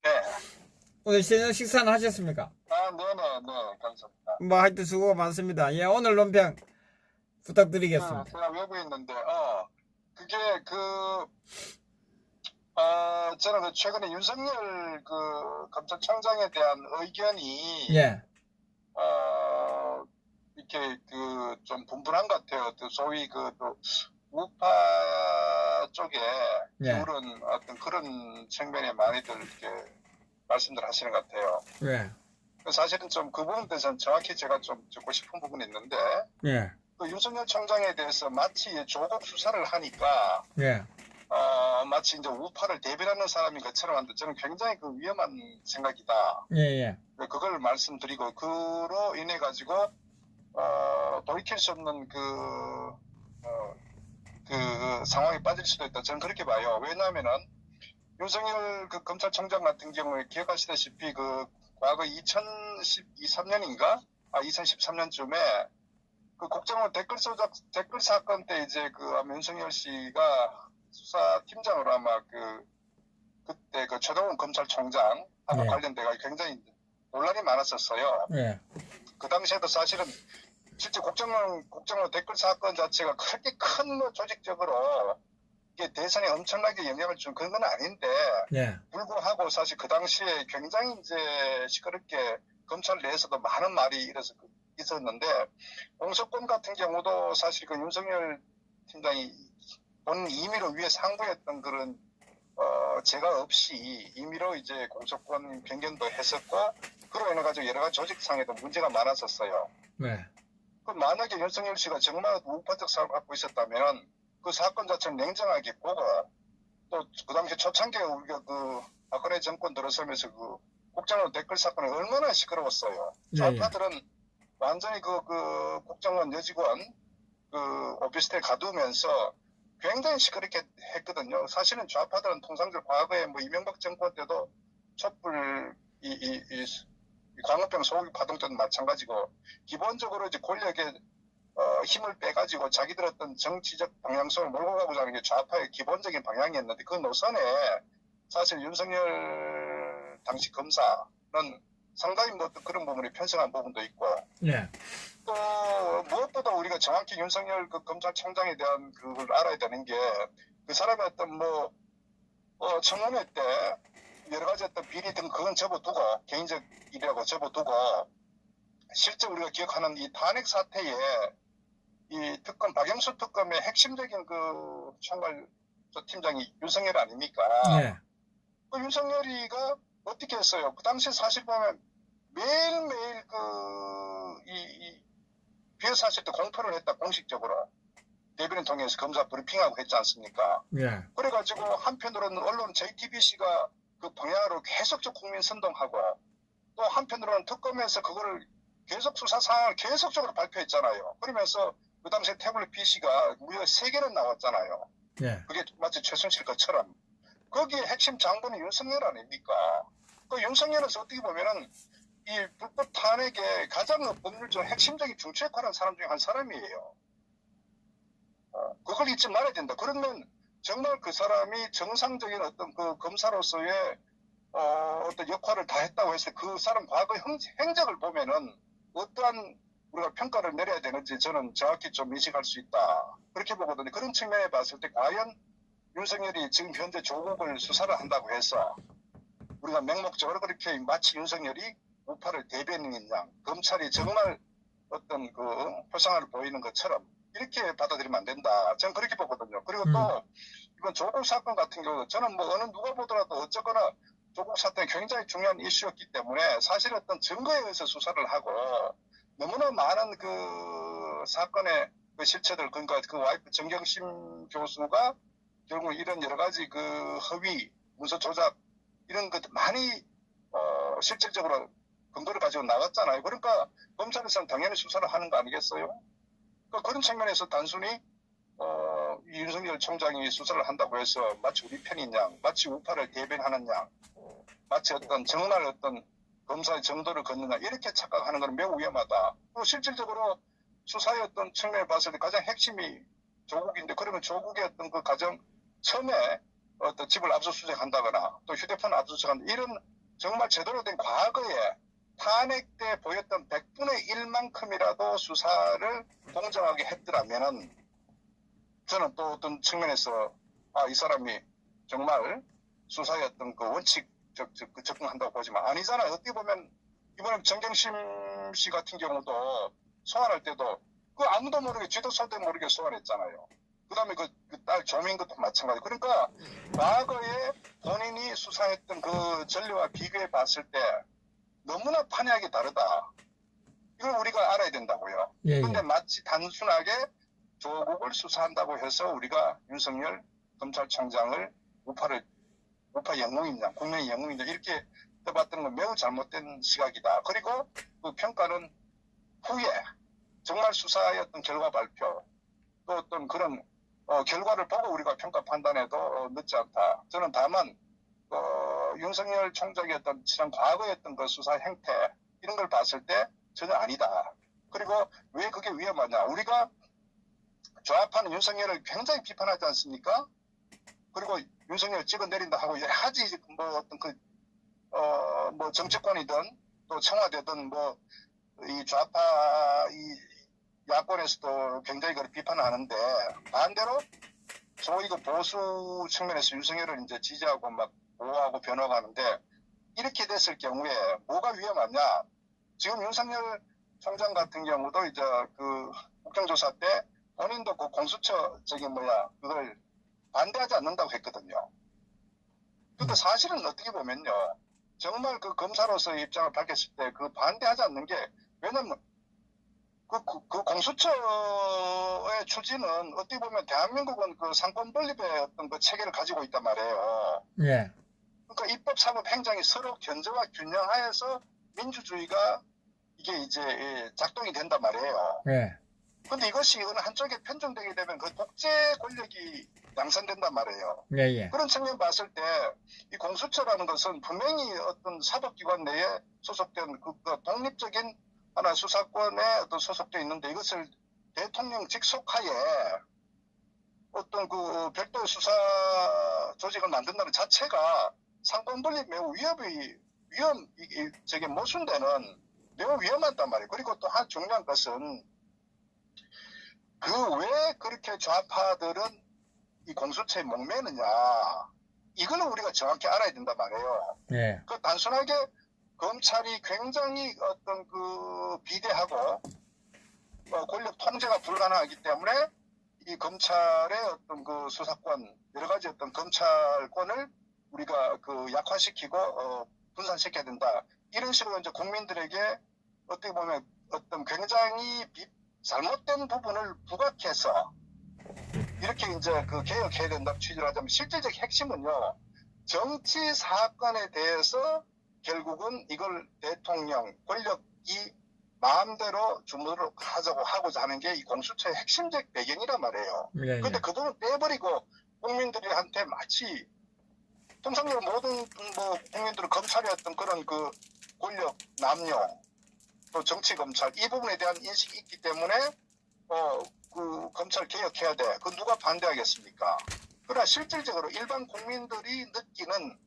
네. 오늘 저녁 식사는 하셨습니까? 네네, 감사합니다. 뭐 하여튼 수고가 많습니다. 예, 오늘 논평 부탁드리겠습니다. 제가 외부에 있는데, 그게 저는 최근에 윤석열 검찰총장에 대한 의견이, 예, 이렇게 좀 분분한 것 같아요. 소위 또 우파 쪽에 예, 기울은 어떤 그런 측면에 많이들 이렇게 말씀들 하시는 것 같아요. 예, 사실은 좀 그 부분에 대해서는 정확히 제가 좀 듣고 싶은 부분이 있는데, 예, 윤석열 총장에 대해서 마치 조국 수사를 하니까, 예, 마치 이제 우파를 대변하는 사람인 것처럼 하는데 저는 굉장히 위험한 생각이다. 예, 예, 그걸 말씀드리고, 그로 인해 가지고, 돌이킬 수 없는 상황에 빠질 수도 있다. 저는 그렇게 봐요. 왜냐하면은, 윤석열 검찰총장 같은 경우에 기억하시다시피 과거 2013년인가? 2013년쯤에 국정원 댓글 사건 때 이제 아마 윤석열 씨가 수사팀장으로 아마 그때 최동훈 검찰총장하고 예. 관련돼가 굉장히 논란이 많았었어요. 예, 그 당시에도 사실은 실제 국정원 댓글 사건 자체가 그렇게 큰 조직적으로 이게 대선에 엄청나게 영향을 준 그런 건 아닌데 예, 불구하고 사실 그 당시에 굉장히 이제 시끄럽게 검찰 내에서도 많은 말이 있었는데 공소권 같은 경우도 사실 윤석열 팀장이 본 임의로 위에 상부했던 그런 제가 없이 임의로 이제 공소권 변경도 했었고 그로 인해 가지고 여러 가지 조직상에도 문제가 많았었어요. 네, 만약에 윤석열 씨가 정말 우파적 사고를 갖고 있었다면 그 사건 자체를 냉정하게 보고 또 그 당시 초창기에 우리가 박근혜 정권 들어서면서 국정원 댓글 사건이 얼마나 시끄러웠어요. 예, 좌파들은 완전히 국정원 여직원 오피스텔 가두면서 굉장히 시끄럽게 했거든요. 사실은 좌파들은 통상적으로 과거에 이명박 정권 때도 촛불 광우병 소고기 파동 때도 마찬가지고 기본적으로 이제 권력에 힘을 빼가지고 자기들 어떤 정치적 방향성을 몰고 가고자 하는 게 좌파의 기본적인 방향이었는데 그 노선에 사실 윤석열 당시 검사는 상당히 그런 부분이 편성한 부분도 있고 예, 또 무엇보다 우리가 정확히 윤석열 검찰총장에 대한 그걸 알아야 되는 게 그 사람의 어떤 청문회 때 여러 가지 어떤 비리 등 그건 접어두고 개인적 일이라고 접어두고 실제 우리가 기억하는 이 탄핵 사태에 이 특검 박영수 특검의 핵심적인 총괄 팀장이 윤석열 아닙니까? 예, 윤석열이가 어떻게 했어요? 그 당시에 사실 보면 매일매일 비어 사실 때 공표를 했다 공식적으로 대변인 통해서 검사 브리핑하고 했지 않습니까? 예, 그래가지고 한편으로는 언론 JTBC가 그 방향으로 계속적 국민 선동하고 또 한편으로는 특검에서 그거를 계속 수사 상황을 계속적으로 발표했잖아요. 그러면서 그 당시에 태블릿 PC가 무려 3개는 나왔잖아요. 예, 그게 마치 최순실 것처럼. 거기에 핵심 장본이 윤석열 아닙니까? 윤석열은 어떻게 보면은 이 불법 탄핵의 가장 법률적 핵심적인 중추 역할을 하는 사람 중에 한 사람이에요. 그걸 잊지 말아야 된다. 그러면 정말 그 사람이 정상적인 어떤 검사로서의 어떤 역할을 다 했다고 해서 그 사람 과거 행적을 보면은 어떠한 우리가 평가를 내려야 되는지 저는 정확히 좀 인식할 수 있다. 그렇게 보거든요. 그런 측면에 봤을 때 과연 윤석열이 지금 현재 조국을 수사를 한다고 해서 우리가 맹목적으로 그렇게 마치 윤석열이 우파를 대변인인 양 검찰이 정말 어떤 표상을 보이는 것처럼 이렇게 받아들이면 안 된다. 저는 그렇게 보거든요. 그리고 또 이번 조국 사건 같은 경우 저는 어느 누가 보더라도 어쨌거나 조국 사건이 굉장히 중요한 이슈였기 때문에 사실 어떤 증거에 의해서 수사를 하고 너무나 많은 사건의 실체들 그러니까 와이프 정경심 교수가 결국 이런 여러 가지 허위 문서 조작 이런 것들 많이 실질적으로 근거를 가지고 나왔잖아요. 그러니까 검찰에서는 당연히 수사를 하는 거 아니겠어요? 그런 측면에서 단순히 윤석열 총장이 수사를 한다고 해서 마치 우리 편인 양, 마치 우파를 대변하는 양, 마치 정말 검사의 정도를 걷는 양 이렇게 착각하는 것은 매우 위험하다. 또 실질적으로 수사의 측면에 봤을 때 가장 핵심이 조국인데 그러면 조국의 가장 처음에 집을 압수수색한다거나 또 휴대폰을 압수수색한다 이런 정말 제대로 된 과거에 탄핵 때 보였던 100분의 1만큼이라도 수사를 공정하게 했더라면은 저는 또 어떤 측면에서 이 사람이 정말 수사의 어떤 그 원칙 접근한다고 보지만 아니잖아요. 어떻게 보면 이번에 정경심 씨 같은 경우도 소환할 때도 그 아무도 모르게 쥐도 설도 모르게 소환했잖아요. 그 다음에 그 딸 조민 것도 마찬가지. 그러니까 과거에 본인이 수사했던 그 전례와 비교해 봤을 때 너무나 판이하게 다르다. 이걸 우리가 알아야 된다고요. 예, 근데 예. 마치 단순하게 조국을 수사한다고 해서 우리가 윤석열 검찰총장을 우파 영웅이냐, 국민의 영웅이냐 이렇게 해봤던 건 매우 잘못된 시각이다. 그리고 그 평가는 후에 정말 수사의 어떤 결과 발표 또 어떤 그런 결과를 보고 우리가 평가 판단해도 늦지 않다. 저는 다만 윤석열 총장의 어떤 지난 과거의 어떤 그 수사 행태 이런 걸 봤을 때 전혀 아니다. 그리고 왜 그게 위험하냐? 우리가 좌파는 윤석열을 굉장히 비판하지 않습니까? 그리고 윤석열 찍어내린다 하고 여러 가지 뭐 어떤 뭐 정치권이든 또 청와대든 뭐 이 좌파 이 야권에서도 굉장히 그걸 비판하는데 반대로 소위 그 보수 측면에서 윤석열을 이제 지지하고 막 보호하고 변호하는데 이렇게 됐을 경우에 뭐가 위험하냐? 지금 윤석열 총장 같은 경우도 이제 그 국정조사 때 본인도 그 공수처 그걸 반대하지 않는다고 했거든요. 근데 사실은 어떻게 보면요. 정말 그 검사로서의 입장을 밝혔을 때 그 반대하지 않는 게 왜냐면 그 공수처의 추진은 어떻게 보면 대한민국은 그 상권 분립의 어떤 그 체계를 가지고 있단 말이에요. 예. 그러니까 입법, 사법, 행정이 서로 견제와 균형하에서 민주주의가 이게 이제 작동이 된단 말이에요. 예. 근데 이것이 어느 한쪽에 편중되게 되면 그 독재 권력이 양산된단 말이에요. 예, 예. 그런 측면 봤을 때 이 공수처라는 것은 분명히 어떤 사법기관 내에 소속된 그 독립적인 하나 수사권에 어떤 소속되어 있는데 이것을 대통령 직속하에 어떤 그 별도의 수사 조직을 만든다는 자체가 상권 분립 매우 저게 모순되는 매우 위험하단 말이에요. 그리고 또 한 중요한 것은 왜 그렇게 좌파들은 이 공수처에 목매느냐 이거는 우리가 정확히 알아야 된단 말이에요. 예. 그 단순하게 검찰이 굉장히 어떤 그 비대하고 권력 통제가 불가능하기 때문에 이 검찰의 어떤 그 수사권 여러 가지 어떤 검찰권을 우리가 그 약화시키고 분산시켜야 된다. 이런 식으로 이제 국민들에게 어떻게 보면 어떤 굉장히 잘못된 부분을 부각해서 이렇게 이제 그 개혁해야 된다고 취지를 하자면 실질적 핵심은요. 정치 사건에 대해서 결국은 이걸 대통령 권력이 마음대로 주무르 하고자 하는 게 이 공수처의 핵심적 배경이란 말이에요. 예, 근데 예. 그 부분 빼버리고 국민들한테 마치 통상적으로 모든 뭐 국민들은 검찰의 어떤 그런 그 권력 남용 또 정치 검찰 이 부분에 대한 인식이 있기 때문에 그 검찰 개혁해야 돼. 그 누가 반대하겠습니까? 그러나 실질적으로 일반 국민들이 느끼는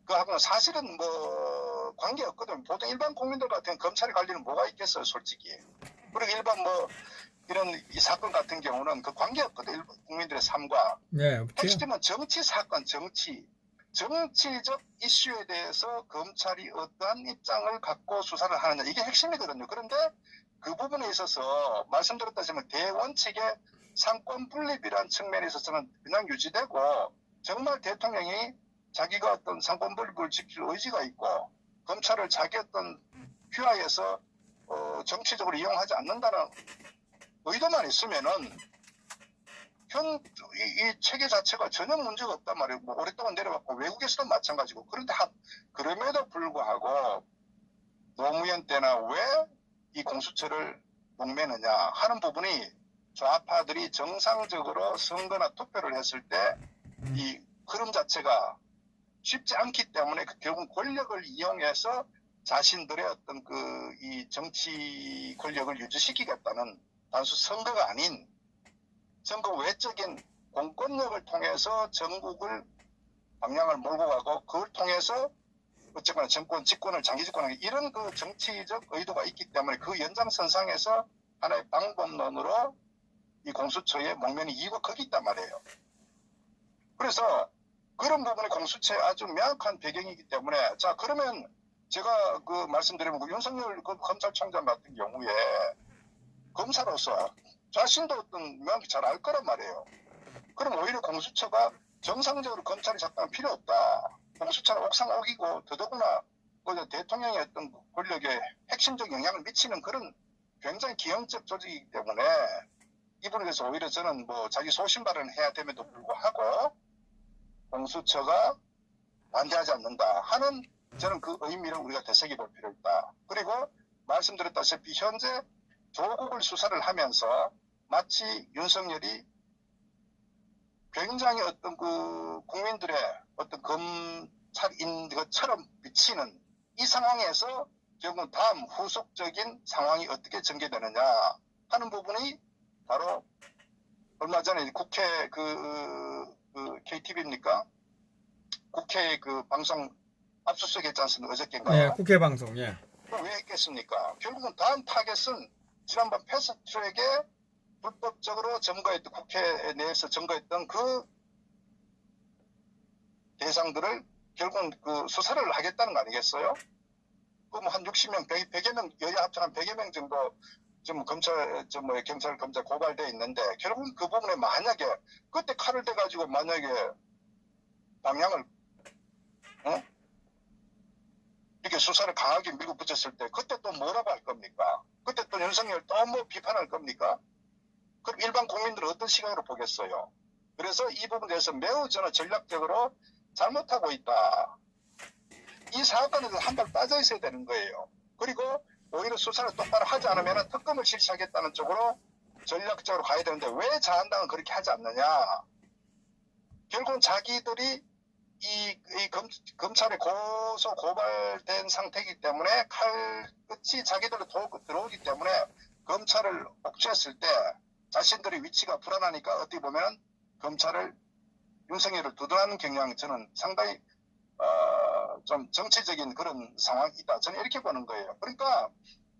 그하고는 사실은 뭐 관계없거든. 보통 일반 국민들 같은 검찰의 관리는 뭐가 있겠어요, 솔직히. 그리고 일반 뭐 이런 이 사건 같은 경우는 그 관계없거든. 일반 국민들의 삶과. 네, 없죠. 핵심은 정치 사건, 정치적 이슈에 대해서 검찰이 어떠한 입장을 갖고 수사를 하느냐. 이게 핵심이거든요. 그런데 그 부분에 있어서 말씀드렸다시피 대원칙의 상권 분립이라는 측면에 있어서는 그냥 유지되고 정말 대통령이 자기가 어떤 상권 분립을 지킬 의지가 있고 검찰을 자기 어떤 휘하에서 정치적으로 이용하지 않는다는 의도만 있으면은 이 체계 자체가 전혀 문제가 없단 말이에요. 뭐 오랫동안 내려왔고 외국에서도 마찬가지고. 그런데 그럼에도 불구하고 노무현 때나 왜 이 공수처를 목매느냐 하는 부분이 좌파들이 정상적으로 선거나 투표를 했을 때 이 흐름 자체가 쉽지 않기 때문에 결국 권력을 이용해서 자신들의 어떤 이 정치 권력을 유지시키겠다는 단순 선거가 아닌 선거 외적인 공권력을 통해서 전국을 방향을 몰고 가고 그걸 통해서 어쨌거나 정권, 집권을 장기 집권하기 이런 그 정치적 의도가 있기 때문에 그 연장선상에서 하나의 방법론으로 이 공수처의 목면이 이고 거기 있단 말이에요. 그래서 그런 부분에 공수처의 아주 명확한 배경이기 때문에 자 그러면 제가 그 말씀드리면 그 윤석열 그 검찰총장 같은 경우에 검사로서 자신도 어떤 명확히 잘 알 거란 말이에요. 그럼 오히려 공수처가 정상적으로 검찰이 작동할 필요 없다. 공수처는 옥상옥이고 더더구나 그 대통령의 어떤 권력에 핵심적 영향을 미치는 그런 굉장히 기형적 조직이기 때문에 이분에 대해서 오히려 저는 뭐 자기 소신 발언을 해야 됨에도 불구하고 공수처가 반대하지 않는다 하는 저는 그 의미를 우리가 되새겨볼 필요 있다. 그리고 말씀드렸다시피 현재 조국을 수사를 하면서 마치 윤석열이 굉장히 어떤 그 국민들의 어떤 검찰인 것처럼 비치는 이 상황에서 결국은 다음 후속적인 상황이 어떻게 전개되느냐 하는 부분이 바로 얼마 전에 국회 그 KTV입니까? 국회 그 방송 압수수색 했지 않습니까? 어저께인가요? 예, 국회 방송, 예. 왜 했겠습니까? 결국은 다음 타겟은 지난번 패스트트랙에 불법적으로 점거했던 국회 내에서 점거했던 그 대상들을 결국은 그 수사를 하겠다는 거 아니겠어요? 그럼 한 60명, 100여 명, 여야 합쳐 한 100여 명 정도 좀 검찰, 경찰, 검찰 고발돼 있는데 결국은 그 부분에 만약에 그때 칼을 대가지고 만약에 방향을 이렇게 수사를 강하게 밀고 붙였을 때 그때 또 뭐라고 할 겁니까? 그때 또 윤석열 또 뭐 비판할 겁니까? 그럼 일반 국민들은 어떤 시각으로 보겠어요? 그래서 이 부분에 대해서 매우 저는 전략적으로 잘못하고 있다. 이 사건에 대해서 한 발 빠져 있어야 되는 거예요. 그리고 오히려 수사를 똑바로 하지 않으면 특검을 실시하겠다는 쪽으로 전략적으로 가야 되는데 왜 자한당은 그렇게 하지 않느냐? 결국은 자기들이 검찰에 고소 고발된 상태이기 때문에 칼끝이 자기들로 들어오기 때문에 검찰을 옥죄했을 때 자신들의 위치가 불안하니까 어떻게 보면 검찰을 윤석열을 두둔하는 경향이 저는 상당히 좀 정치적인 그런 상황이다. 저는 이렇게 보는 거예요. 그러니까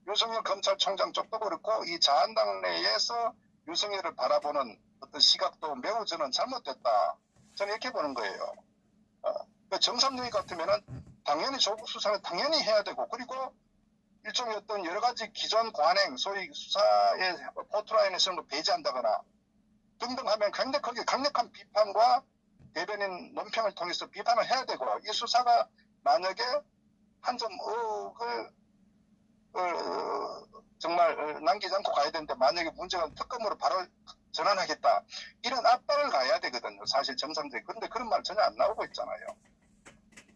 윤석열 검찰총장 쪽도 그렇고 이 자한당 내에서 윤석열을 바라보는 어떤 시각도 매우 저는 잘못됐다. 저는 이렇게 보는 거예요. 정상적인 같으면은 당연히 조국 수사를 당연히 해야 되고 그리고 일종의 어떤 여러 가지 기존 관행 소위 수사의 포트라인에서 배제한다거나 등등 하면 굉장히 강력한 비판과 대변인 논평을 통해서 비판을 해야 되고 이 수사가 만약에 한 점 의혹을 정말 남기지 않고 가야 되는데 만약에 문제가 특검으로 바로 전환하겠다 이런 압박을 가야 되거든요. 사실 정상적인. 그런데 그런 말 전혀 안 나오고 있잖아요.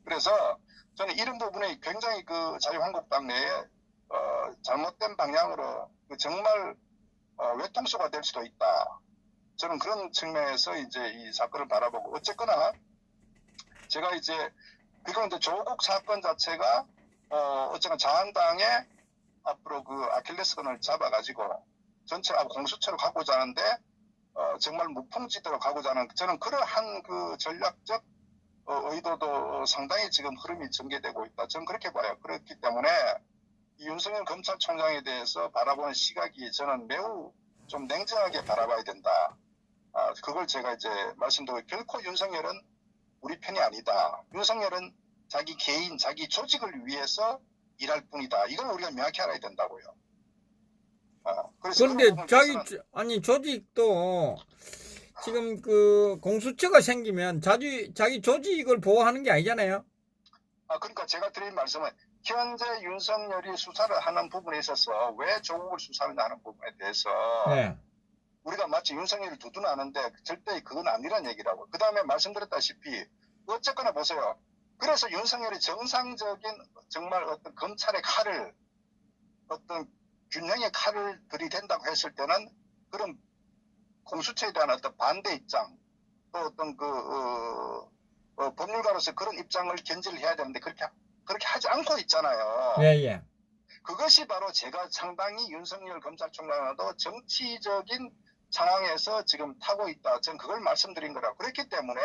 그래서 저는 이런 부분에 굉장히 그 자유한국당 내에 잘못된 방향으로 정말 외통수가 될 수도 있다. 저는 그런 측면에서 이제 이 사건을 바라보고 어쨌거나 제가 이제 그건 이제 조국 사건 자체가 어쨌거나 자한당의 앞으로 그 아킬레스건을 잡아가지고 전체 공수처로 가고자 하는데 정말 무풍지대로 가고자 하는 저는 그러한 그 전략적 의도도 상당히 지금 흐름이 전개되고 있다. 저는 그렇게 봐요. 그렇기 때문에 이 윤석열 검찰총장에 대해서 바라보는 시각이 저는 매우 좀 냉정하게 바라봐야 된다. 그걸 제가 이제 말씀드리고 결코 윤석열은 우리 편이 아니다. 윤석열은 자기 개인, 자기 조직을 위해서 일할 뿐이다. 이걸 우리가 명확히 알아야 된다고요. 그런데 아니 조직도 지금 그 공수처가 생기면 자기 조직을 보호하는 게 아니잖아요. 그러니까 제가 드린 말씀은 현재 윤석열이 수사를 하는 부분에 있어서 왜 조국을 수사하느냐 하는 부분에 대해서 네. 우리가 마치 윤석열을 두둔하는데 절대 그건 아니란 얘기라고. 그 다음에 말씀드렸다시피 어쨌거나 보세요. 그래서 윤석열이 정상적인 정말 어떤 검찰의 칼을 어떤 균형의 칼을 들이댄다고 했을 때는 그런 공수처에 대한 어떤 반대 입장 또 어떤 법률가로서 그런 입장을 견지를 해야 되는데 그렇게 하지 않고 있잖아요. 예. 그것이 바로 제가 상당히 윤석열 검찰총장과도 정치적인 상황에서 지금 타고 있다. 저는 그걸 말씀드린 거라. 그렇기 때문에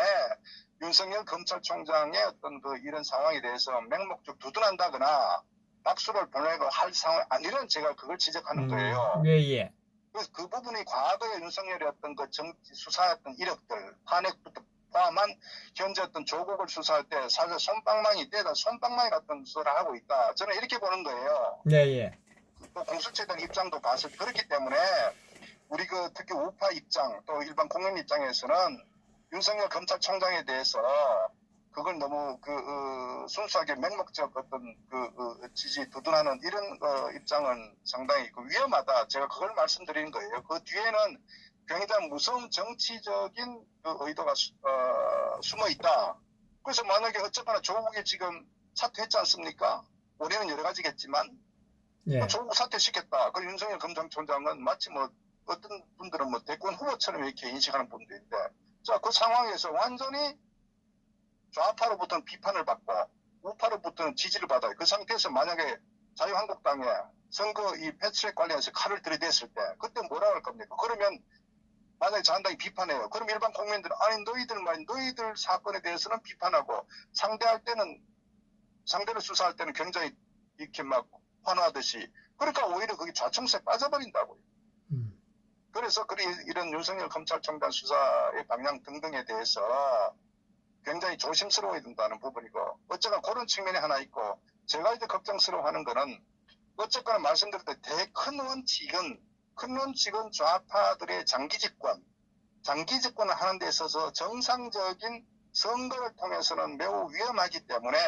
윤석열 검찰총장의 어떤 그 이런 상황에 대해서 맹목적 두둔한다거나 박수를 보내고 할 상황 아니란 제가 그걸 지적하는 거예요. 예, 예. 그래서 그 부분이 과거에 윤석열의 어떤 그 정치 수사했던 이력들, 탄핵부터 포함한 현재 어떤 조국을 수사할 때 사실 솜방망이 때다 솜방망이 같은 수사를 하고 있다. 저는 이렇게 보는 거예요. 예, 예. 또 공수처에 대한 입장도 봤을 때 그렇기 때문에 우리 그 특히 우파 입장 또 일반 국민 입장에서는 윤석열 검찰총장에 대해서 그걸 너무 순수하게 맹목적 어떤 지지 두둔하는 이런 입장은 상당히 위험하다. 제가 그걸 말씀드리는 거예요. 그 뒤에는 굉장히 무서운 정치적인 의도가 숨어 있다. 그래서 만약에 어쨌거나 조국이 지금 사퇴했지 않습니까? 우리는 여러 가지겠지만 예. 조국 사퇴시켰다. 그 윤석열 검찰총장은 마치 뭐 어떤 분들은 뭐 대권 후보처럼 이렇게 인식하는 분들인데, 자, 그 상황에서 완전히 좌파로부터는 비판을 받고 우파로부터는 지지를 받아요. 그 상태에서 만약에 자유한국당에 선거 이 패트랙 관련해서 칼을 들이댔을 때 그때 뭐라 할 겁니까? 그러면 만약에 자한당이 비판해요. 그럼 일반 국민들은 아니 너희들 사건에 대해서는 비판하고 상대를 수사할 때는 굉장히 이렇게 막 환호하듯이, 그러니까 오히려 그게 좌충수에 빠져버린다고요. 그래서 이런 윤석열 검찰총장 수사의 방향 등등에 대해서 굉장히 조심스러워야 된다는 부분이고, 어쨌거나 그런 측면이 하나 있고, 제가 이제 걱정스러워하는 거는 어쨌거나 말씀드릴 때 큰 원칙은 좌파들의 장기 집권을 하는 데 있어서 정상적인 선거를 통해서는 매우 위험하기 때문에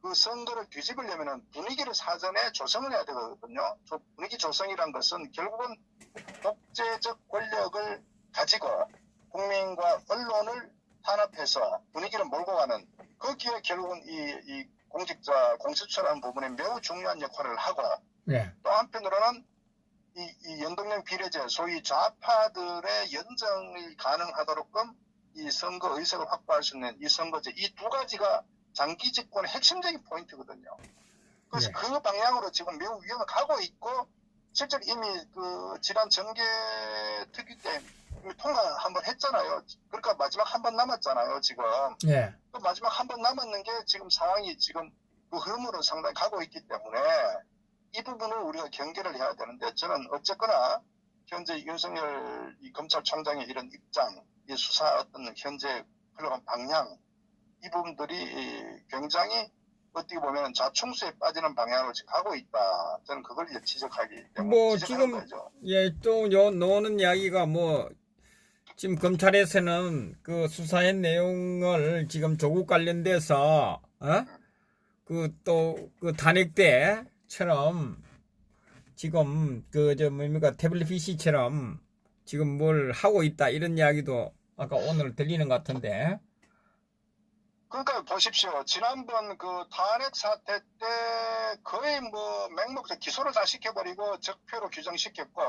그 선거를 뒤집으려면 분위기를 사전에 조성을 해야 되거든요. 분위기 조성이란 것은 결국은 독재적 권력을 가지고 국민과 언론을 탄압해서 분위기를 몰고 가는, 거기에 결국은 이 공수처라는 부분에 매우 중요한 역할을 하고, 예. 또 한편으로는 이 연동형 비례제, 소위 좌파들의 연정이 가능하도록끔 이 선거 의석을 확보할 수 있는 이 선거제, 이 두 가지가 장기 집권의 핵심적인 포인트거든요. 그래서 예. 그 방향으로 지금 매우 위험을 가고 있고, 실제로 이미 그 지난 정계 특위 때 이미 통과 한번 했잖아요. 그러니까 마지막 한 번 남았잖아요, 지금. 예. 또 마지막 한 번 남았는 게 지금 상황이 지금 그 흐름으로 상당히 가고 있기 때문에 이 부분을 우리가 경계를 해야 되는데, 저는 어쨌거나 현재 윤석열 이 검찰총장의 이런 입장, 이 수사 어떤 현재 흘러간 방향, 이 부분들이 굉장히 어떻게 보면 좌충수에 빠지는 방향으로 지금 가고 있다. 저는 그걸 이제 지적하기 때문에 뭐 지적하는 지금 거죠. 예, 또 나오는 이야기가 뭐 지금 검찰에서는 그 수사의 내용을 지금 조국 관련돼서 그 또 그 탄핵 때처럼 지금 뭡니까 태블릿 PC처럼 지금 뭘 하고 있다 이런 이야기도 아까 오늘 들리는 것 같은데. 그러니까 보십시오. 지난번 그 탄핵 사태 때 거의 뭐 맹목적 기소를 다 시켜버리고 적폐로 규정시켰고,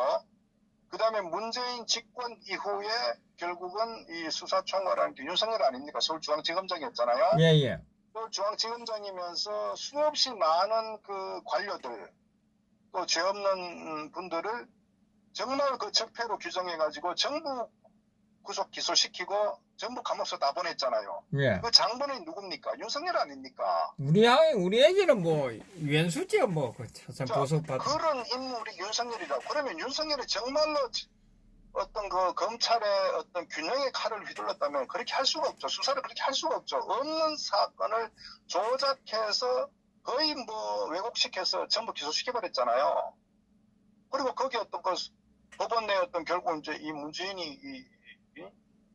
그 다음에 문재인 집권 이후에 결국은 이 수사총괄하는 게 윤석열 아닙니까? 서울중앙지검장이었잖아요. 예예. 서울중앙지검장이면서 수없이 많은 그 관료들, 또 죄 없는 분들을 정말 그 적폐로 규정해가지고 전부 구속 기소시키고 전부 감옥서 다 보냈잖아요. 예. 그 장본인이 누굽니까? 윤석열 아닙니까? 우리에게는 뭐 왼수지요 뭐 그 차선 자, 보석받은. 그런 인물이 윤석열이라고. 그러면 윤석열이 정말로 어떤 그 검찰의 어떤 균형의 칼을 휘둘렀다면 그렇게 할 수가 없죠. 수사를 그렇게 할 수가 없죠. 없는 사건을 조작해서 거의 뭐 왜곡시켜서 전부 기소시켜버렸잖아요. 그리고 거기 어떤 그 법원 내 어떤 결국 이제 이 문재인이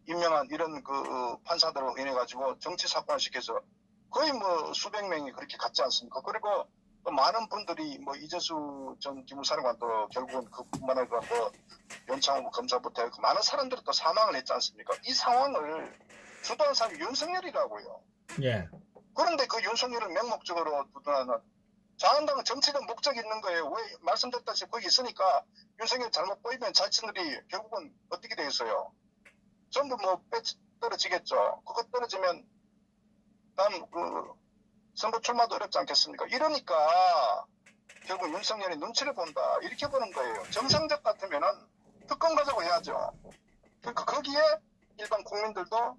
임명한 이런 그 판사들로 인해 가지고 정치 사건을 시켜서 거의 뭐 수백 명이 그렇게 갔지 않습니까? 그리고 또 많은 분들이 뭐 이재수 전 기무사령관도 결국은 그뿐만 아니라 뭐 연창호 검사부터 해서 많은 사람들이 또 사망을 했지 않습니까? 이 상황을 주도한 사람이 윤석열이라고요. 예. 그런데 그 윤석열을 맹목적으로 두둔하는 자한당은 정치적 목적이 있는 거예요. 왜 말씀드렸다시피 거기 있으니까 윤석열 잘못 보이면 자신들이 결국은 어떻게 돼 있어요? 전부 뭐 떨어지겠죠. 그거 떨어지면 다음 그 선거 출마도 어렵지 않겠습니까? 이러니까 결국 윤석열이 눈치를 본다 이렇게 보는 거예요. 정상적 같으면은 특검 가자고 해야죠. 그러니까 거기에 일반 국민들도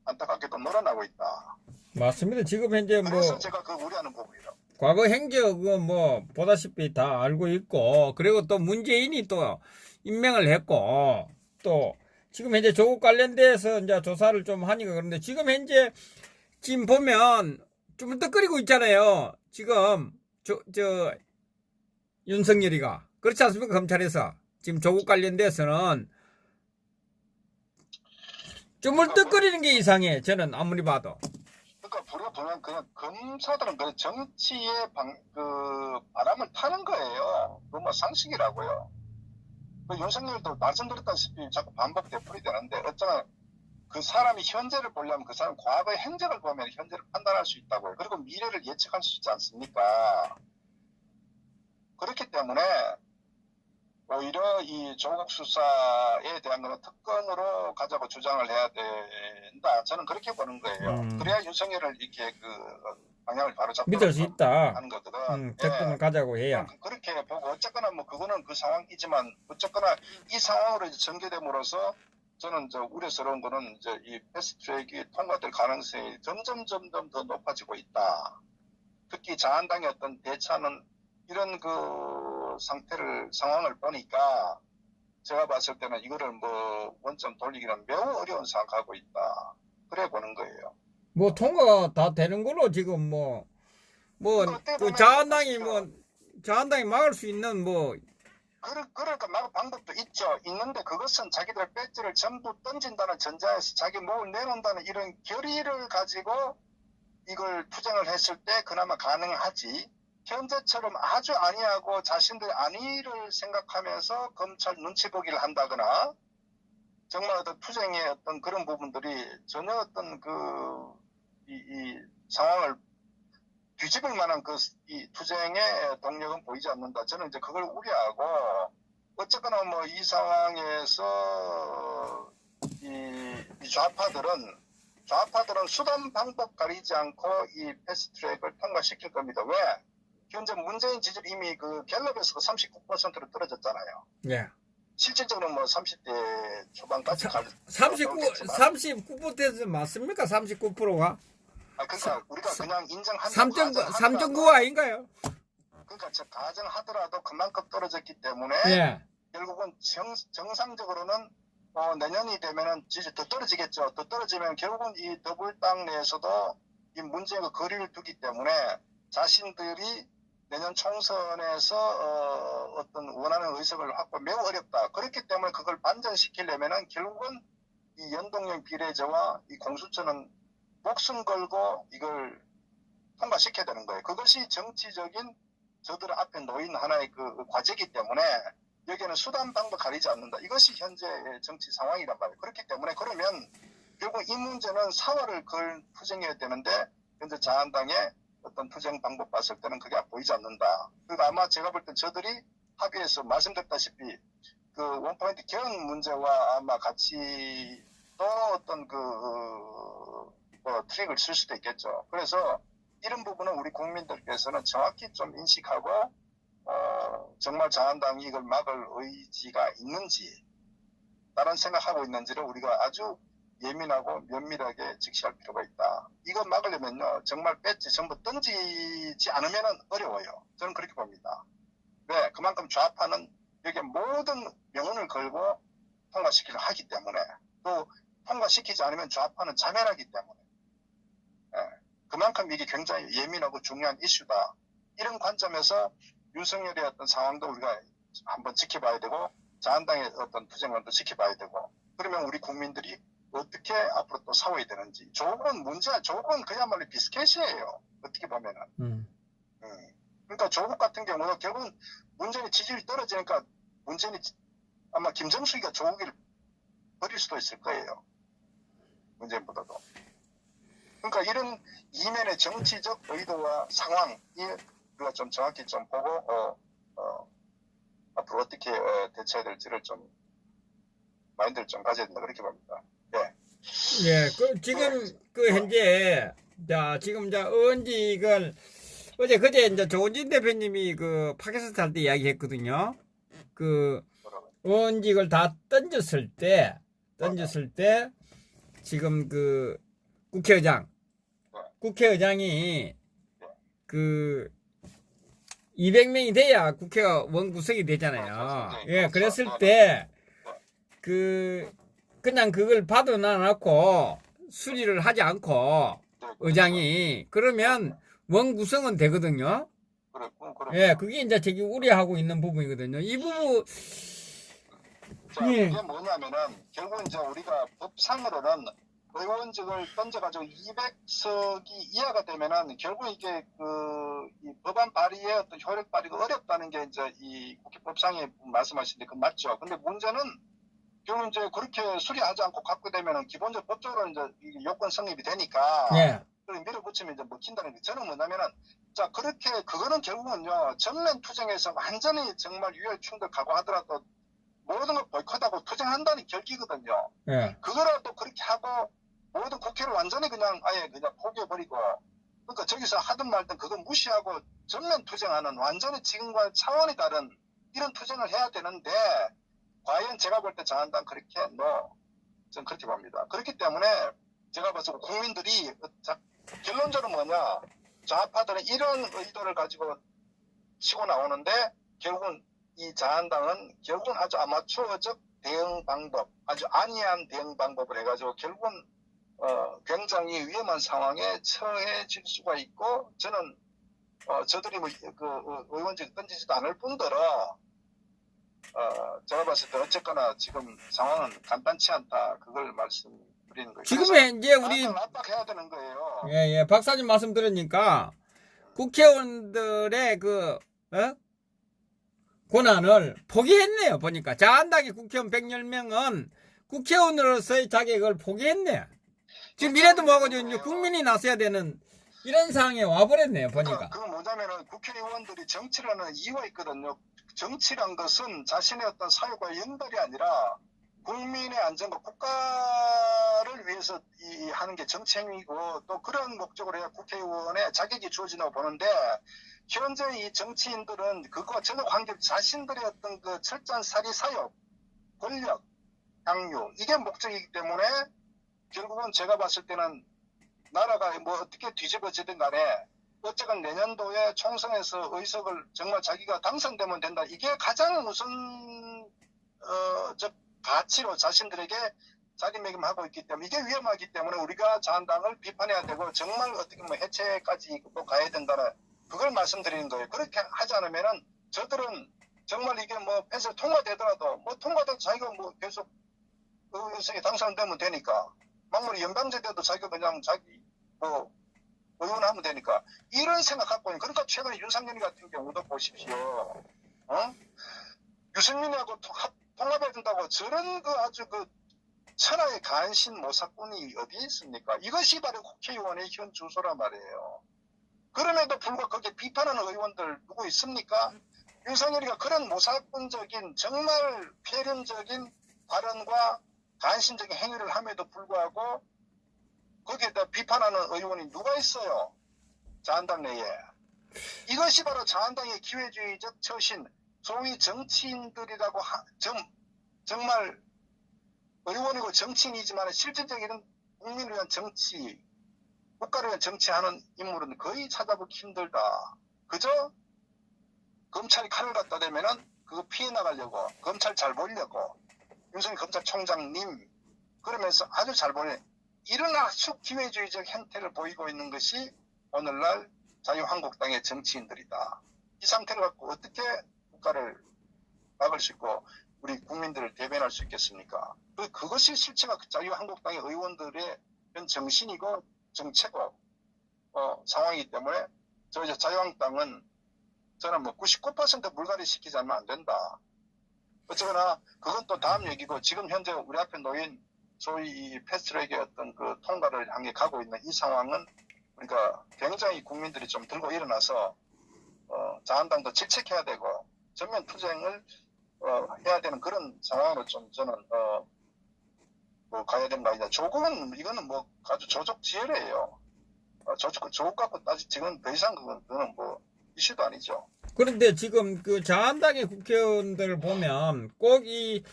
안타깝게도 놀아나고 있다. 맞습니다. 지금 현재 뭐 그래서 제가 그 우려하는 부분이라고. 과거 행적은 뭐 보다시피 다 알고 있고, 그리고 또 문재인이 또 임명을 했고, 또 지금 현재 조국 관련돼서 이제 조사를 좀 하니까 그런데 지금 현재 지금 보면 좀 뜨거리고 있잖아요. 지금 저 윤석열이가 그렇지 않습니까? 검찰에서 지금 조국 관련돼서는 좀 뜨거리는 게 이상해. 저는 아무리 봐도. 그러니까 우리가 보면 그냥 검사들은 그 정치의 그 바람을 타는 거예요. 그건 뭐 상식이라고요. 그 윤석열도 말씀드렸다시피 자꾸 반복 되풀이 되는데 어쩌나 그 사람이 현재를 보려면 그 사람 과거의 행적을 보면 현재를 판단할 수 있다고요. 그리고 미래를 예측할 수 있지 않습니까? 그렇기 때문에 오히려 이 조국 수사에 대한 거는 특검으로 가자고 주장을 해야 된다. 저는 그렇게 보는 거예요. 그래야 윤석열을 이렇게 그 방향을 바로 잡고 믿을 수 있다. 하는 거거든. 특검을 가자고 해야. 그렇게 보고 어쨌거나 뭐 그거는 그 상황이지만 어쨌거나 이 상황으로 이제 전개됨으로써 저는 저 우려스러운 거는 이제 이 패스트트랙이 통과될 가능성이 점점 더 높아지고 있다. 특히 자한당의 어떤 대차는 이런 그 상황을 보니까 제가 봤을 때는 이거를 뭐 원점 돌리기는 매우 어려운 생각하고 있다. 그래 보는 거예요. 뭐 통과가 다 되는 걸로 지금 그 자한당이 막을 수 있는 뭐 그러니까 막을 방법도 있죠. 있는데 그것은 자기들 배지를 전부 던진다는 전자에서 자기 목을 내놓는다는 이런 결의를 가지고 이걸 투쟁을 했을 때 그나마 가능하지. 현재처럼 아주 안이하고 자신들 안위를 생각하면서 검찰 눈치 보기를 한다거나 정말 어떤 투쟁의 어떤 그런 부분들이 전혀 어떤 이 상황을 뒤집을 만한 이 투쟁의 동력은 보이지 않는다. 저는 이제 그걸 우려하고 어쨌거나 뭐 이 상황에서 이 좌파들은 수단 방법 가리지 않고 이 패스트트랙을 통과시킬 겁니다. 왜? 현재 문재인 지지율 이미 그 갤럽에서 39%로 떨어졌잖아요. 예. 실질적으로 뭐 30대 초반까지 39%에서 맞습니까? 39%가? 그러니까 우리가 그냥 인정한다. 3.9 아닌가요? 그러니까 가정하더라도 그만큼 떨어졌기 때문에 예. 결국은 정상적으로는 내년이 되면은 지지 더 떨어지겠죠. 더 떨어지면 결국은 이 더불당 내에서도 이 문제가 거리를 두기 때문에 자신들이 내년 총선에서 어떤 원하는 의석을 확보 매우 어렵다. 그렇기 때문에 그걸 반전시키려면은 결국은 이 연동형 비례제와 이 공수처는 목숨 걸고 이걸 통과시켜야 되는 거예요. 그것이 정치적인 저들 앞에 놓인 하나의 그 과제이기 때문에 여기에는 수단 방법 가리지 않는다. 이것이 현재의 정치 상황이란 말이에요. 그렇기 때문에 그러면 결국 이 문제는 사활을 걸 투쟁해야 되는데 현재 자한당의 어떤 투쟁 방법 봤을 때는 그게 보이지 않는다. 그리고 아마 제가 볼 땐 저들이 합의해서 말씀드렸다시피 그 원포인트 개헌 문제와 아마 같이 또 어떤 트릭을 칠 수도 있겠죠. 그래서 이런 부분은 우리 국민들께서는 정확히 좀 인식하고 정말 자한당이 이걸 막을 의지가 있는지 다른 생각하고 있는지를 우리가 아주 예민하고 면밀하게 직시할 필요가 있다. 이거 막으려면요. 정말 배지 전부 던지지 않으면 어려워요. 저는 그렇게 봅니다. 왜? 그만큼 좌파는 여기에 모든 명운을 걸고 통과시키려 하기 때문에 또 통과시키지 않으면 좌파는 자멸하기 때문에 그만큼 이게 굉장히 예민하고 중요한 이슈다. 이런 관점에서 윤석열의 어떤 상황도 우리가 한번 지켜봐야 되고 자한당의 어떤 투쟁론도 지켜봐야 되고 그러면 우리 국민들이 어떻게 앞으로 또 싸워야 되는지. 조국은 그야말로 비스켓이에요. 어떻게 보면은. 그러니까 조국 같은 경우는 결국은 문재인의 지지율이 떨어지니까 문재인이 아마 김정숙이가 조국을 버릴 수도 있을 거예요. 문재인보다도. 그러니까 이런 이면의 정치적 의도와 상황이 우리가 좀 정확히 좀 보고 앞으로 어떻게 대처해야 될지를 좀 마인드를 좀 가져야 된다 그렇게 봅니다. 예. 예, 지금 현재 지금 의원직을 그제 이제 조은진 대표님이 그 팟캐스트 할 때 이야기했거든요. 의원직을 다 던졌을 때 지금 그 국회의장이 그 200명이 돼야 국회가 원구성이 되잖아요. 예, 그랬을 때 그냥 그걸 받아놔놓고 수리를 하지 않고 의장이 그러면 원구성은 되거든요. 예, 그게 이제 저기 우려하고 있는 부분이거든요. 이 부분 자, 예. 그게 뭐냐면은 결국 이제 우리가 법상으로는 의원직을 던져가지고 200석이 이하가 되면은 결국 이게 이 법안 발의의 어떤 효력 발의가 어렵다는 게 이제 이 국회 법상에 말씀하신 게 맞죠. 근데 문제는 결국 이제 그렇게 수리하지 않고 갖고 되면은 기본적으로 법적으로 이제 이 요건 성립이 되니까 예. 그걸 밀어붙이면 이제 먹힌다는 게 저는 뭐냐면은 자 그렇게 그거는 결국은요 전면 투쟁에서 완전히 정말 유혈 충돌 각오하더라도 모든 걸 보이콧하고 투쟁한다는 결기거든요. 예. 그거라도 그렇게 하고 모든 국회를 완전히 그냥 아예 그냥 포기해버리고 그러니까 저기서 하든 말든 그거 무시하고 전면 투쟁하는 완전히 지금과 차원이 다른 이런 투쟁을 해야 되는데 과연 제가 볼 때 자한당 그렇게 저는 그렇게 봅니다. 그렇기 때문에 제가 봐서 국민들이 결론적으로 뭐냐 좌파들은 이런 의도를 가지고 치고 나오는데 결국은 이 자한당은 결국은 아주 아마추어적 대응 방법, 아주 안이한 대응 방법을 해가지고 결국은 굉장히 위험한 상황에 처해질 수가 있고 저는 저들이 뭐 의원직 던지지도 않을 뿐더러 제가 봤을 때 어쨌거나 지금 상황은 간단치 않다 그걸 말씀드리는 거예요. 지금의 이제 우리 압박해야 되는 거예요. 예, 박사님 말씀 들으니까 국회의원들의 권한을 포기했네요. 보니까 자한당의 국회의원 110명은 국회의원으로서의 자격을 포기했네. 지금 이래도 뭐하거든요. 국민이 나서야 되는 이런 상황에 와버렸네요. 보니까. 그건 뭐냐면은 국회의원들이 정치를 하는 이유가 있거든요. 정치란 것은 자신의 어떤 사유와 연결이 아니라 국민의 안전과 국가를 위해서 하는 게 정치 행위고 또 그런 목적으로 해야 국회의원의 자격이 주어진다고 보는데 현재 이 정치인들은 그거와 전혀 관계없이 자신들의 어떤 그 철저한 사리 사욕, 권력, 향유 이게 목적이기 때문에 결국은 제가 봤을 때는 나라가 뭐 어떻게 뒤집어지든 간에 어쨌건 내년도에 총선에서 의석을 정말 자기가 당선되면 된다. 이게 가장 우선 가치로 자신들에게 자리매김하고 있기 때문에 이게 위험하기 때문에 우리가 자한당을 비판해야 되고 정말 어떻게 보면 해체까지 또 가야 된다는 그걸 말씀드리는 거예요. 그렇게 하지 않으면은 저들은 정말 이게 뭐 펜스 통과되더라도 뭐 통과돼도 자기가 뭐 계속 의석에 당선되면 되니까 막무리 연방제 때도 자기가 그냥 자기 뭐 의원하면 되니까 이런 생각 갖고 있는 그러니까 최근에 윤상현이 같은 경우도 보십시오. 유승민하고 통합해야 된다고 저런 아주 천하의 간신 모사꾼이 어디 있습니까? 이것이 바로 국회의원의 현 주소란 말이에요. 그럼에도 불구하고 거기에 비판하는 의원들 누구 있습니까? 윤상현이가 그런 모사꾼적인 정말 폐륜적인 발언과 간신적인 행위를 함에도 불구하고 거기에다 비판하는 의원이 누가 있어요? 자한당 내에. 이것이 바로 자한당의 기회주의적 처신, 소위 정치인들이라고 정말 의원이고 정치인이지만 실질적인 국민을 위한 정치, 국가를 위한 정치하는 인물은 거의 찾아보기 힘들다. 그저 검찰이 칼을 갖다 대면은 그거 피해 나가려고 검찰 잘 보려고 윤석열 검찰총장님 그러면서 아주 잘 보내. 이런 아주 기회주의적 행태를 보이고 있는 것이 오늘날 자유한국당의 정치인들이다. 이 상태를 갖고 어떻게 국가를 막을 수 있고 우리 국민들을 대변할 수 있겠습니까? 그것이 실체가 자유한국당의 의원들의 현 정신이고 정체고 상황이기 때문에 자유한국당은 저는 뭐 99% 물갈이 시키지 않으면 안 된다. 어쨌거나 그건 또 다음 얘기고 지금 현재 우리 앞에 놓인 소위 이 패스트트랙의 어떤 통과를 향해 가고 있는 이 상황은 그러니까 굉장히 국민들이 좀 들고 일어나서 자한당도 질책해야 되고 전면 투쟁을 해야 되는 그런 상황으로 좀 저는 뭐 가야 된다. 이제 조국은 이거는 뭐 아주 조족지혈이에요. 조국 갖고 따지 지금 더 이상 그거는 뭐 이슈도 아니죠. 그런데 지금 그 자한당의 국회의원들 보면 꼭 이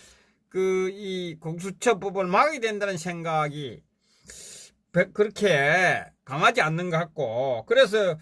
공수처법을 막아야 된다는 생각이 그렇게 강하지 않는 것 같고, 그래서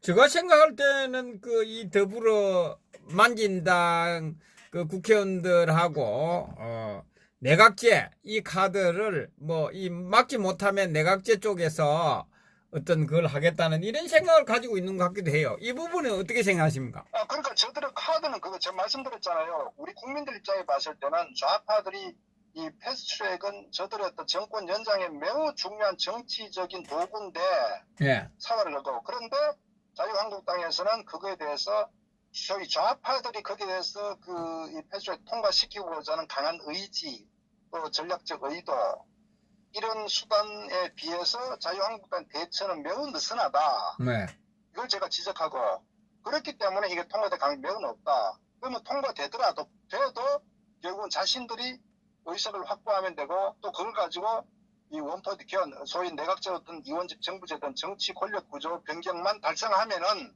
제가 생각할 때는 그 이 더불어 만진당 그 국회의원들하고 내각제 이 카드를 뭐 이 막지 못하면 내각제 쪽에서 어떤 그걸 하겠다는 이런 생각을 가지고 있는 것 같기도 해요. 이 부분은 어떻게 생각하십니까? 그러니까 저들의 카드는 그거 제가 말씀드렸잖아요. 우리 국민들 입장에 봤을 때는 좌파들이 이 패스트트랙은 저들의 어떤 정권 연장에 매우 중요한 정치적인 도구인데 예. 사활을 넣고, 그런데 자유한국당에서는 그거에 대해서 저희 좌파들이 거기에 대해서 그 이 패스트트랙 통과시키고자 하는 강한 의지, 또 전략적 의도, 이런 수단에 비해서 자유한국당 대처는 매우 느슨하다. 네. 이걸 제가 지적하고, 그렇기 때문에 이게 통과될 가능성이 매우 높다. 그러면 통과되더라도 결국은 자신들이 의석을 확보하면 되고, 또 그걸 가지고 이 원포드 개헌, 소위 내각제든 이원집 정부제든 정치 권력 구조 변경만 달성하면은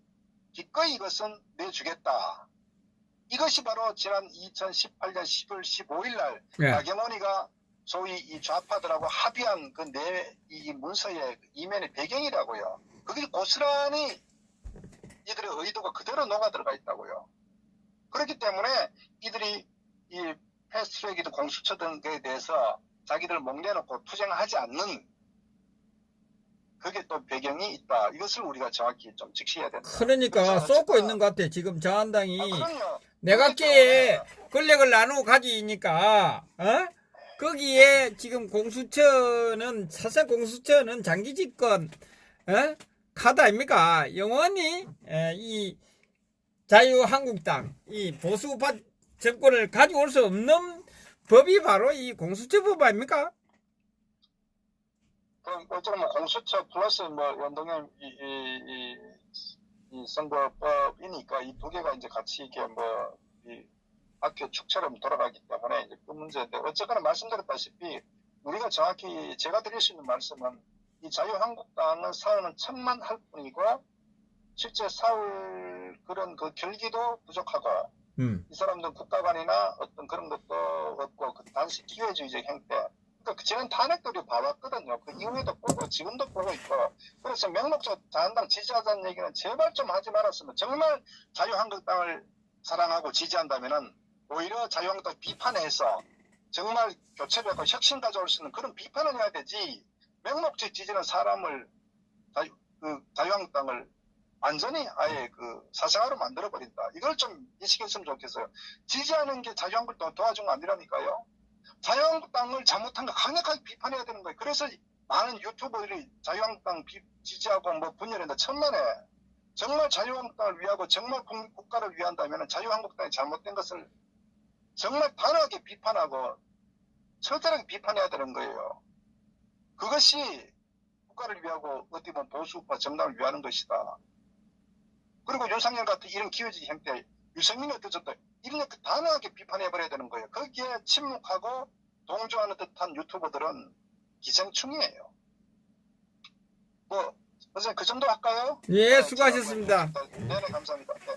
기꺼이 이것은 내주겠다. 이것이 바로 지난 2018년 10월 15일 날 네. 나경원이가 소위 이 좌파들하고 합의한 그 이 문서의 이면의 배경이라고요. 그게 고스란히 이들의 의도가 그대로 녹아 들어가 있다고요. 그렇기 때문에 이들이 이 패스트트랙이든 공수처 등에 대해서 자기들 목내놓고 투쟁하지 않는, 그게 또 배경이 있다. 이것을 우리가 정확히 좀 직시해야 된다. 그러니까 쏟고 있는 것 같아. 지금 자한당이 그럼요. 내각제에 권력을 나누고 가지니까 거기에 지금 공수처는 사실 공수처는 장기 집권 카드 아닙니까? 영원히 이 자유한국당 이 보수파 정권을 가져올 수 없는 법이 바로 이 공수처법 아닙니까? 그럼 어쩌면 공수처 플러스 뭐 연동형 이 선거법이니까 이 두 개가 이제 같이 이게 뭐 이 학교 축처럼 돌아가기 때문에 이제 그 문제인데, 어쨌거나 말씀드렸다시피 우리가 정확히 제가 드릴 수 있는 말씀은 이 자유한국당은 싸우는 척만 할 뿐이고 실제 싸울 그런 그 결기도 부족하고 이 사람들은 국가관이나 어떤 그런 것도 없고 그 단지 기회주의적 행태, 그러니까 지난 탄핵들이 봐왔거든요. 그 이후에도 보고 지금도 보고 있고, 그래서 명목적 자한당 지지하자는 얘기는 제발 좀 하지 말았으면, 정말 자유한국당을 사랑하고 지지한다면은 오히려 자유한국당 비판해서 정말 교체되고 혁신 가져올 수 있는 그런 비판을 해야 되지, 명목적 지지는 사람을 자유한국당을 완전히 아예 그 사생활로 만들어버린다. 이걸 좀 인식했으면 좋겠어요. 지지하는 게 자유한국당 도와준 거 아니라니까요. 자유한국당을 잘못한 거 강력하게 비판해야 되는 거예요. 그래서 많은 유튜버들이 자유한국당 지지하고 뭐 분열한다 천만에, 정말 자유한국당을 위하고 정말 국가를 위한다면 자유한국당이 잘못된 것을 정말 단호하게 비판하고 철저하게 비판해야 되는 거예요. 그것이 국가를 위하고 어떻게 보면 보수파 정당을 위하는 것이다. 그리고 윤석열 같은 이런 기회주의 형태, 유승민이 어떠셨다, 이런 거 단호하게 비판해버려야 되는 거예요. 거기에 침묵하고 동조하는 듯한 유튜버들은 기생충이에요. 뭐 선생님 그 정도 할까요? 예, 수고하셨습니다. 네, 감사합니다. 네.